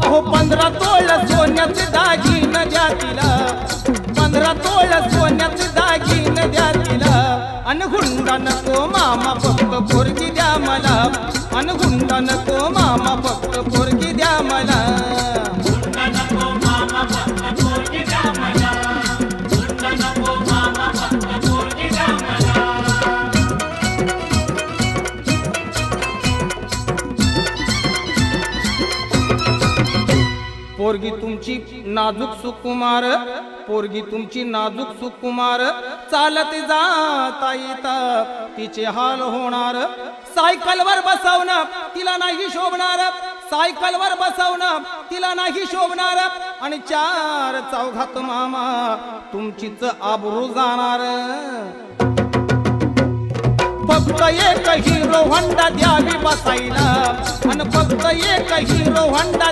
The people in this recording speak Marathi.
अहो 15 तोळ सोन्याचे दागिन द्या तिला, 15 तोळ सोन्याचे दागिन द्या तिला. अन हुंडा नको मामा फक्त पोरगी द्या मला, अन हुंडा नको मामा फक्त पोरगी द्या मला. हुंडा नको मामा फक्त पोरगी द्या मला, हुंडा नको मामा फक्त पोरगी द्या मला. पोरगी तुमची नाजूक सुकुमार, पोरगी तुमची नाजूक सुकुमार. चालत जाता येता तिचे हाल होणार. सायकलवर बसवणं तिला नाही शोभणार, सायकलवर बसवणं तिला नाही शोभणार. आणि 4 चौघात मामा तुमचीच आबरू जाणार. फक्त एक हिरो होंडा द्यावी बसायला, आणि फक्त एक हिरो होंडा